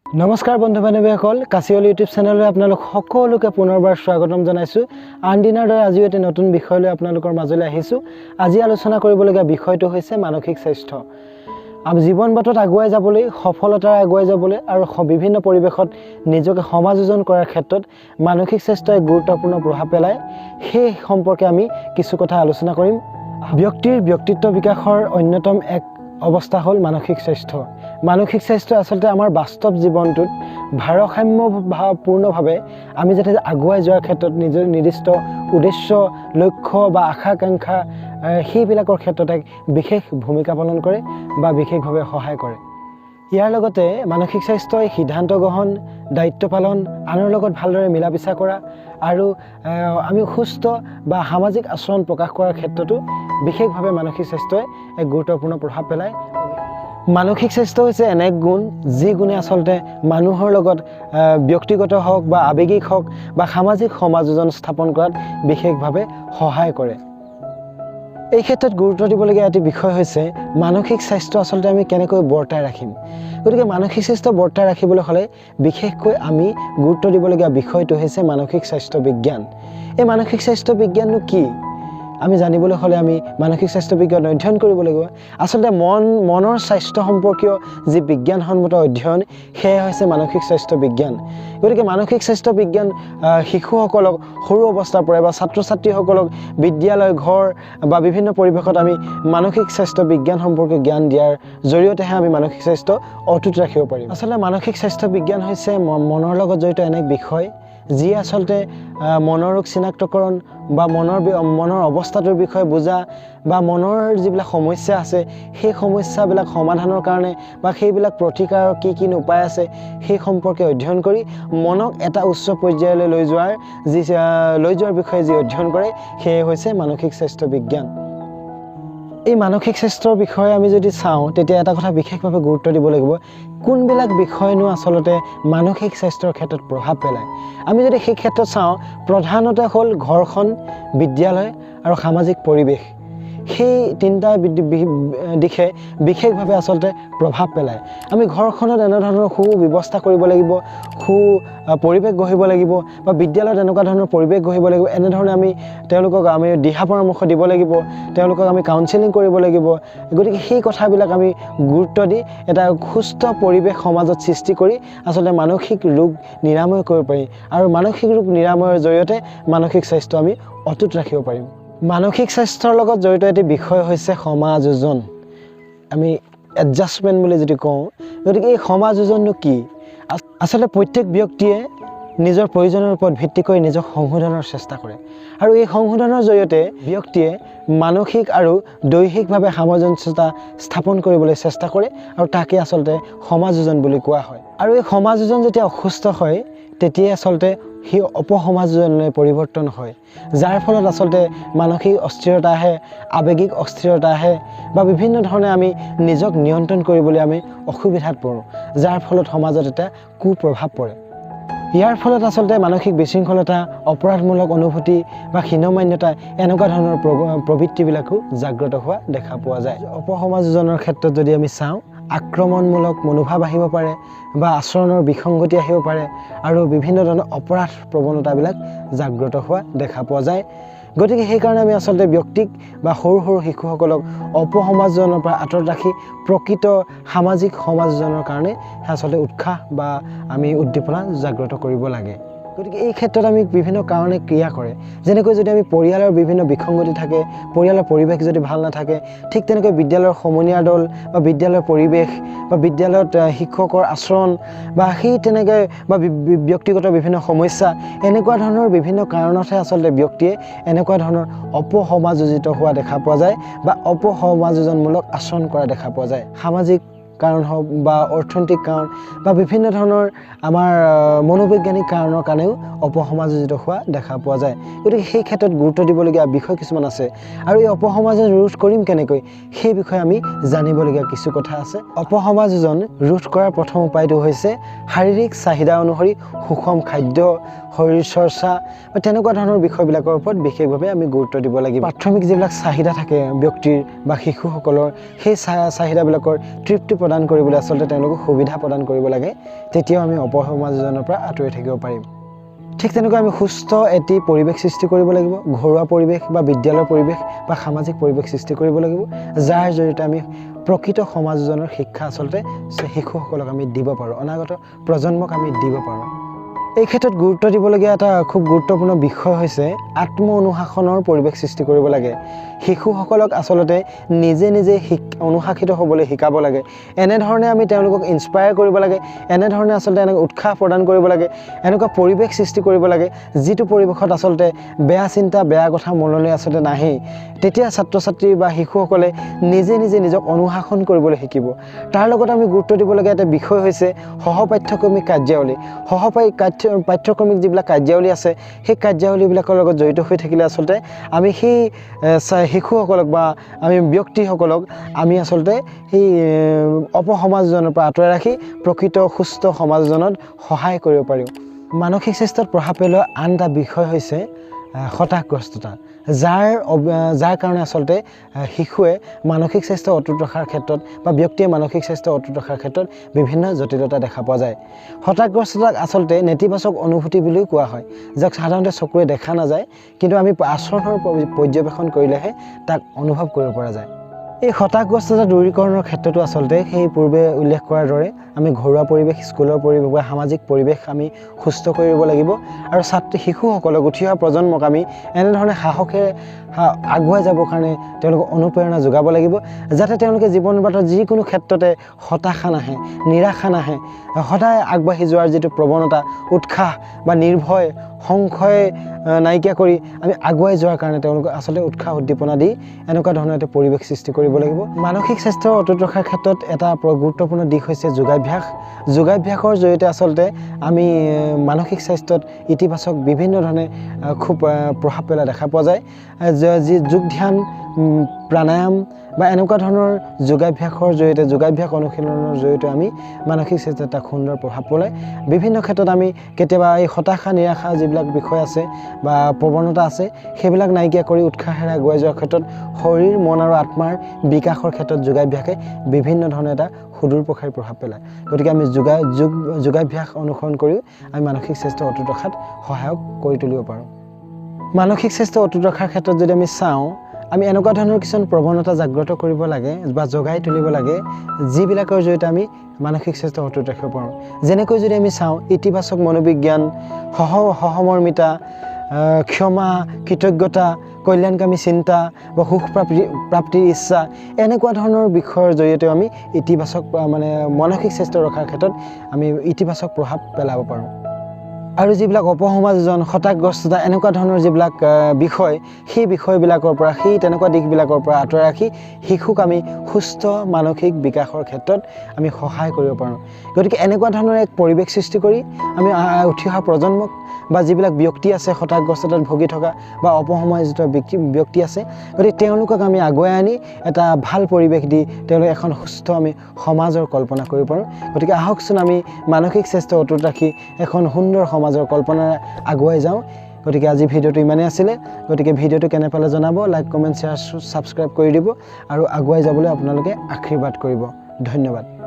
নমস্কাৰ বন্ধু বান্ধৱীসকল, কাছিয়লি ইউটিউব চেনেললৈ আপোনালোক সকলোকে পুনৰবাৰ স্বাগতম জনাইছোঁ। আন দিনৰ দৰে আজিও এটা নতুন বিষয় লৈ আপোনালোকৰ মাজলৈ আহিছোঁ। আজি আলোচনা কৰিবলগীয়া বিষয়টো হৈছে মানসিক স্বাস্থ্য। আমি জীৱন বাটত আগুৱাই যাবলৈ, সফলতাৰে আগুৱাই যাবলৈ আৰু বিভিন্ন পৰিৱেশত নিজকে সমাযোজন কৰাৰ ক্ষেত্ৰত মানসিক স্বাস্থ্যই গুৰুত্বপূৰ্ণ প্ৰভাৱ পেলায়। সেই সম্পৰ্কে আমি কিছু কথা আলোচনা কৰিম। ব্যক্তিৰ ব্যক্তিত্ব বিকাশৰ অন্যতম এক অৱস্থা হ'ল মানসিক স্বাস্থ্য। মানসিক স্বাস্থ্য আচলতে আমাৰ বাস্তৱ জীৱনটোত ভাৰসাম্যপূৰ্ণভাৱে আমি যাতে আগুৱাই যোৱাৰ ক্ষেত্ৰত নিজৰ নিৰ্দিষ্ট উদ্দেশ্য, লক্ষ্য বা আশা-আকাংক্ষা সেইবিলাকৰ ক্ষেত্ৰত এক বিশেষ ভূমিকা পালন কৰে বা বিশেষভাৱে সহায় কৰে। ইয়াৰ লগতে মানসিক স্বাস্থ্যই সিদ্ধান্ত গ্ৰহণ, দায়িত্ব পালন, আনৰ লগত ভালদৰে মিলা মিছা কৰা আৰু আমি সুস্থ বা সামাজিক আচৰণ প্ৰকাশ কৰাৰ ক্ষেত্ৰতো বিশেষভাৱে মানসিক স্বাস্থ্যই এক গুৰুত্বপূৰ্ণ প্ৰভাৱ পেলায়। মানসিক স্বাস্থ্য হৈছে এনে এক গুণ যি গুণে আচলতে মানুহৰ লগত ব্যক্তিগত হওক বা আৱেগিক হওক বা সামাজিক সমাযোজন স্থাপন কৰাত বিশেষভাৱে সহায় কৰে। এই ক্ষেত্ৰত গুৰুত্ব দিবলগীয়া এটি বিষয় হৈছে মানসিক স্বাস্থ্য আচলতে আমি কেনেকৈ বৰ্তাই ৰাখিম। গতিকে মানসিক স্বাস্থ্য বৰ্তাই ৰাখিবলৈ হ'লে বিশেষকৈ আমি গুৰুত্ব দিবলগীয়া বিষয়টো হৈছে মানসিক স্বাস্থ্য বিজ্ঞান। এই মানসিক স্বাস্থ্য বিজ্ঞাননো কি? আমি জানিবলৈ হ'লে আমি মানসিক স্বাস্থ্য বিজ্ঞান অধ্যয়ন কৰিব লাগিব। আচলতে মনৰ স্বাস্থ্য সম্পৰ্কীয় যি বিজ্ঞানসন্মত অধ্যয়ন, সেয়া হৈছে মানসিক স্বাস্থ্য বিজ্ঞান। গতিকে মানসিক স্বাস্থ্য বিজ্ঞান শিশুসকলক সৰু অৱস্থাৰ পৰাই বা ছাত্ৰ ছাত্ৰীসকলক বিদ্যালয়, ঘৰ বা বিভিন্ন পৰিৱেশত আমি মানসিক স্বাস্থ্য বিজ্ঞান সম্পৰ্কীয় জ্ঞান দিয়াৰ জৰিয়তেহে আমি মানসিক স্বাস্থ্য অটুট ৰাখিব পাৰিম। আচলতে মানসিক স্বাস্থ্য বিজ্ঞান হৈছে মনৰ লগত জড়িত এনে বিষয় যি আচলতে মনৰ ৰোগ চিনাক্তকৰণ বা মনৰ অৱস্থাটোৰ বিষয়ে বুজা বা মনৰ যিবিলাক সমস্যা আছে সেই সমস্যাবিলাক সমাধানৰ কাৰণে বা সেইবিলাক প্ৰতিকাৰৰ কি উপায় আছে সেই সম্পৰ্কে অধ্যয়ন কৰি মনক এটা উচ্চ পৰ্যায়লৈ লৈ যোৱাৰ বিষয়ে যি অধ্যয়ন কৰে সেয়ে হৈছে মানসিক স্বাস্থ্য বিজ্ঞান। এই মানসিক স্বাস্থ্যৰ বিষয়ে আমি যদি চাওঁ তেতিয়া এটা কথা বিশেষভাৱে গুৰুত্ব দিব লাগিব, কোনবিলাক বিষয়নো আচলতে মানসিক স্বাস্থ্যৰ ক্ষেত্ৰত প্ৰভাৱ পেলায়। আমি যদি সেই ক্ষেত্ৰত চাওঁ, প্ৰধানতে হ'ল ঘৰখন, বিদ্যালয় আৰু সামাজিক পৰিৱেশ। সেই তিনিটা দিশে বিশেষভাৱে আচলতে প্ৰভাৱ পেলায়। আমি ঘৰখনত এনেধৰণৰ সুব্যৱস্থা কৰিব লাগিব, পৰিৱেশ গঢ়িব লাগিব বা বিদ্যালয়ত এনেকুৱা ধৰণৰ পৰিৱেশ গঢ়িব লাগিব। এনেধৰণে তেওঁলোকক দিহা পৰামৰ্শ দিব লাগিব, তেওঁলোকক আমি কাউন্সেলিং কৰিব লাগিব। গতিকে সেই কথাবিলাক আমি গুৰুত্ব দি এটা সুস্থ পৰিৱেশ সমাজত সৃষ্টি কৰি আচলতে মানসিক ৰোগ নিৰাময় কৰিব পাৰি আৰু মানসিক ৰোগ নিৰাময়ৰ জৰিয়তে মানসিক স্বাস্থ্য আমি অটুট ৰাখিব পাৰিম। মানসিক স্বাস্থ্যৰ লগত জড়িত এটি বিষয় হৈছে সমাযোজন। আমি এডজাষ্টমেণ্ট বুলি যদি কওঁ, গতিকে এই সমাযোজননো কি? আচলতে প্ৰত্যেক ব্যক্তিয়ে নিজৰ প্ৰয়োজনৰ ওপৰত ভিত্তি কৰি নিজক সংশোধনৰ চেষ্টা কৰে আৰু এই সংশোধনৰ জৰিয়তে ব্যক্তিয়ে মানসিক আৰু দৈহিকভাৱে সামঞ্জস্যতা স্থাপন কৰিবলৈ চেষ্টা কৰে আৰু তাকে আচলতে সমাযোজন বুলি কোৱা হয়। আৰু এই সমাযোজন যেতিয়া অসুস্থ হয় তেতিয়াই আচলতে সেই অপসমাযোজনলৈ পৰিৱৰ্তন হয়, যাৰ ফলত আচলতে মানসিক অস্থিৰতা আহে, আৱেগিক অস্থিৰতা আহে বা বিভিন্ন ধৰণে আমি নিজক নিয়ন্ত্ৰণ কৰিবলৈ আমি অসুবিধাত পৰোঁ, যাৰ ফলত সমাজত এটা কুপ্ৰভাৱ পৰে। ইয়াৰ ফলত আচলতে মানসিক বিশৃংখলতা, অপৰাধমূলক অনুভূতি বা হীনমান্যতা এনেকুৱা ধৰণৰ প্ৰবৃত্তিবিলাকো জাগ্ৰত হোৱা দেখা পোৱা যায়। অপসমাযোজনৰ ক্ষেত্ৰত যদি আমি চাওঁ, আক্ৰমণমূলক মনোভাৱ আহিব পাৰে বা আচৰণৰ বিসংগতি আহিব পাৰে আৰু বিভিন্ন ধৰণৰ অপৰাধ প্ৰৱণতাবিলাক জাগ্ৰত হোৱা দেখা পোৱা যায়। গতিকে সেইকাৰণে আমি আচলতে ব্যক্তিক বা সৰু শিশুসকলক অপসমাযোজনৰ পৰা আঁতৰত ৰাখি প্ৰকৃত সামাজিক সমাযোজনৰ কাৰণে আচলতে উৎসাহ বা আমি উদ্দীপনা জাগ্ৰত কৰিব লাগে। গতিকে এই ক্ষেত্ৰত আমি বিভিন্ন কাৰণে ক্ৰিয়া কৰে, যেনেকৈ যদি আমি পৰিয়ালৰ বিভিন্ন বিসংগতি থাকে, পৰিয়ালৰ পৰিৱেশ যদি ভাল নাথাকে, ঠিক তেনেকৈ বিদ্যালয়ৰ সমনীয়া দল বা বিদ্যালয়ৰ পৰিৱেশ বা বিদ্যালয়ত শিক্ষকৰ আচৰণ বা সেই তেনেকৈ বা ব্যক্তিগত বিভিন্ন সমস্যা, এনেকুৱা ধৰণৰ বিভিন্ন কাৰণতহে আচলতে ব্যক্তিয়ে এনেকুৱা ধৰণৰ অপসমাযোজিত হোৱা দেখা পোৱা যায় বা অপসমাযোজনমূলক আচৰণ কৰা দেখা পোৱা যায়। সামাজিক কাৰণ হওক বা অৰ্থনৈতিক কাৰণ বা বিভিন্ন ধৰণৰ আমাৰ মনোবৈজ্ঞানিক কাৰণৰ কাৰণেও অপসমাযোজিত হোৱা দেখা পোৱা যায়। গতিকে সেই ক্ষেত্ৰত গুৰুত্ব দিবলগীয়া বিষয় কিছুমান আছে আৰু এই অপসমাযোজন ৰোধ কৰিম কেনেকৈ সেই বিষয়ে আমি জানিবলগীয়া কিছু কথা আছে। অপসমাযোজন ৰোধ কৰাৰ প্ৰথম উপায়টো হৈছে শাৰীৰিক চাহিদা অনুসৰি সুষম খাদ্য, শৰীৰ চৰ্চা বা তেনেকুৱা ধৰণৰ বিষয়বিলাকৰ ওপৰত বিশেষভাৱে আমি গুৰুত্ব দিব লাগিব। প্ৰাথমিক যিবিলাক চাহিদা থাকে ব্যক্তিৰ বা শিশুসকলৰ, সেই চাহিদাবিলাকৰ তৃপ্তি প্ৰদান কৰিবলৈ আচলতে তেওঁলোকক সুবিধা প্ৰদান কৰিব লাগে তেতিয়াও আমি অপসমাজজনৰ পৰা আঁতৰি থাকিব পাৰিম ঠিক তেনেকৈ আমি সুস্থ এটি পৰিৱেশ সৃষ্টি কৰিব লাগিব ঘৰুৱা পৰিৱেশ বা বিদ্যালয়ৰ পৰিৱেশ বা সামাজিক পৰিৱেশ সৃষ্টি কৰিব লাগিব যাৰ জৰিয়তে আমি প্ৰকৃত সমাজজনৰ শিক্ষা আচলতে শিশুসকলক আমি দিব পাৰোঁ অনাগত প্ৰজন্মক আমি দিব পাৰোঁ এই ক্ষেত্ৰত গুৰুত্ব দিবলগীয়া এটা খুব গুৰুত্বপূৰ্ণ বিষয় হৈছে আত্ম অনুশাসনৰ পৰিৱেশ সৃষ্টি কৰিব লাগে শিশুসকলক আচলতে নিজে নিজে অনুশাসিত হ'বলৈ শিকাব লাগে এনেধৰণে আমি তেওঁলোকক ইনস্পায়াৰ কৰিব লাগে এনেধৰণে আচলতে এনেকৈ উৎসাহ প্ৰদান কৰিব লাগে এনেকুৱা পৰিৱেশ সৃষ্টি কৰিব লাগে যিটো পৰিৱেশত আচলতে বেয়া চিন্তা বেয়া কথা মনলৈ আচলতে নাহেই তেতিয়া ছাত্ৰ ছাত্ৰী বা শিশুসকলে নিজে নিজে নিজক অনুশাসন কৰিবলৈ শিকিব তাৰ লগত আমি গুৰুত্ব দিবলগীয়া এটা বিষয় হৈছে সহপাঠ্যক্ৰমিক কাৰ্যাৱলী পাঠ্যক্ৰমিক যিবিলাক কাৰ্যাৱলী আছে সেই কাৰ্যাৱলীবিলাকৰ লগত জড়িত হৈ থাকিলে আচলতে আমি সেই শিশুসকলক বা আমি ব্যক্তিসকলক আমি আচলতে সেই অপসমাজজনৰ পৰা আঁতৰাই ৰাখি প্ৰকৃত সুস্থ সমাজজনত সহায় কৰিব পাৰিম মানসিক স্বাস্থ্যত প্ৰভাৱ পেলোৱা আন এটা বিষয় হৈছে হতাশাগ্ৰস্ততা যাৰ কাৰণে আচলতে শিশুৱে মানসিক স্বাস্থ্য অটুট ৰখাৰ ক্ষেত্ৰত বা ব্যক্তিয়ে মানসিক স্বাস্থ্য অটুট ৰখাৰ ক্ষেত্ৰত বিভিন্ন জটিলতা দেখা পোৱা যায় হতাশাগ্ৰস্ততাক আচলতে নেতিবাচক অনুভূতি বুলিও কোৱা হয় যাক সাধাৰণতে চকুৰে দেখা নাযায় কিন্তু আমি আচৰণৰ পৰ্যবেক্ষণ কৰিলেহে তাক অনুভৱ কৰিব পৰা যায় এই হতাশাগ্ৰস্ততা দূৰীকৰণৰ ক্ষেত্ৰতো আচলতে সেই পূৰ্বে উল্লেখ কৰাৰ দৰে আমি ঘৰুৱা পৰিৱেশ স্কুলৰ পৰিৱেশ বা সামাজিক পৰিৱেশ আমি সুস্থ কৰিব লাগিব আৰু শিশুসকলক উঠি অহা প্ৰজন্মক আমি এনেধৰণে সাহসেৰে আগুৱাই যাবৰ কাৰণে তেওঁলোকক অনুপ্ৰেৰণা যোগাব লাগিব যাতে তেওঁলোকে জীৱন বাটত যিকোনো ক্ষেত্ৰতে হতাশা নাহে নিৰাশা নাহে সদায় আগবাঢ়ি যোৱাৰ যিটো প্ৰৱণতা উৎসাহ বা নিৰ্ভয় সংশয় নাইকিয়া কৰি আমি আগুৱাই যোৱাৰ কাৰণে তেওঁলোকক আচলতে উৎসাহ উদ্দীপনা দি এনেকুৱা ধৰণৰ এটা পৰিৱেশ সৃষ্টি কৰিব লাগিব মানসিক স্বাস্থ্য অটুট ৰখাৰ ক্ষেত্ৰত এটা গুৰুত্বপূৰ্ণ দিশ হৈছে যোগাভ্যাসৰ জৰিয়তে আচলতে আমি মানসিক স্বাস্থ্যত ইতিবাচক বিভিন্ন ধৰণে খুব প্ৰভাৱ পেলোৱা দেখা পোৱা যায় যি যোগ ধ্যান প্ৰাণায়াম বা এনেকুৱা ধৰণৰ যোগাভ্যাসৰ জৰিয়তে যোগাভ্যাস অনুশীলনৰ জৰিয়তে আমি মানসিক স্বাস্থ্যত এটা সুন্দৰ প্ৰভাৱ পেলায় বিভিন্ন ক্ষেত্ৰত আমি কেতিয়াবা এই হতাশা নিৰাশা যিবিলাক বিষয় আছে বা প্ৰৱণতা আছে সেইবিলাক নাইকিয়া কৰি উৎসাহেৰে আগুৱাই যোৱাৰ ক্ষেত্ৰত শৰীৰ মন আৰু আত্মাৰ বিকাশৰ ক্ষেত্ৰত যোগাভ্যাসে বিভিন্ন ধৰণে এটা সুদূৰ প্ৰসাৰী প্ৰভাৱ পেলায় গতিকে আমি যোগাভ্যাস অনুসৰণ কৰিও আমি মানসিক স্বাস্থ্য অটুট ৰখাত সহায়ক কৰি তুলিব পাৰোঁ মানসিক স্বাস্থ্য অটুট ৰখাৰ ক্ষেত্ৰত যদি আমি চাওঁ আমি এনেকুৱা ধৰণৰ কিছুমান প্ৰৱণতা জাগ্ৰত কৰিব লাগে বা জগাই তুলিব লাগে যিবিলাকৰ জৰিয়তে আমি মানসিক স্বাস্থ্য অটুট ৰাখিব পাৰোঁ যেনেকৈ যদি আমি চাওঁ ইতিবাচক মনোবিজ্ঞান সহমৰ্মিতা ক্ষমা কৃতজ্ঞতা কল্যাণকামী চিন্তা বা সুখ প্ৰাপ্তিৰ ইচ্ছা এনেকুৱা ধৰণৰ বিষয়ৰ জৰিয়তেও আমি ইতিবাচক মানে মানসিক স্বাস্থ্য ৰখাৰ ক্ষেত্ৰত আমি ইতিবাচক প্ৰভাৱ পেলাব পাৰোঁ আৰু যিবিলাক অপসমাজজন হতাশাগ্ৰস্ততা এনেকুৱা ধৰণৰ যিবিলাক বিষয় সেই বিষয়বিলাকৰ পৰা সেই তেনেকুৱা দিশবিলাকৰ পৰা আঁতৰাই ৰাখি শিশুক আমি সুস্থ মানসিক বিকাশৰ ক্ষেত্ৰত আমি সহায় কৰিব পাৰোঁ গতিকে এনেকুৱা ধৰণৰ এক পৰিৱেশ সৃষ্টি কৰি আমি উঠি অহা প্ৰজন্মক বা যিবিলাক ব্যক্তি আছে হতাশাগ্ৰস্ততাত ভুগি থকা বা অপসমাজিত ব্যক্তি আছে গতিকে তেওঁলোকক আমি আগুৱাই আনি এটা ভাল পৰিৱেশ দি তেওঁলোক এখন সুস্থ আমি সমাজৰ কল্পনা কৰিব পাৰোঁ গতিকে আহকচোন আমি মানসিক স্বাস্থ্য অটুট ৰাখি এখন সুন্দৰ সমাজৰ কল্পনাৰে আগুৱাই যাওঁ গতিকে আজি ভিডিঅ'টো ইমানেই আছিলে গতিকে ভিডিঅ'টো কেনে পালে জনাব লাইক কমেণ্ট শ্বেয়াৰ ছাবস্ক্ৰাইব কৰি দিব আৰু আগুৱাই যাবলৈ আপোনালোকে আশীৰ্বাদ কৰিব ধন্যবাদ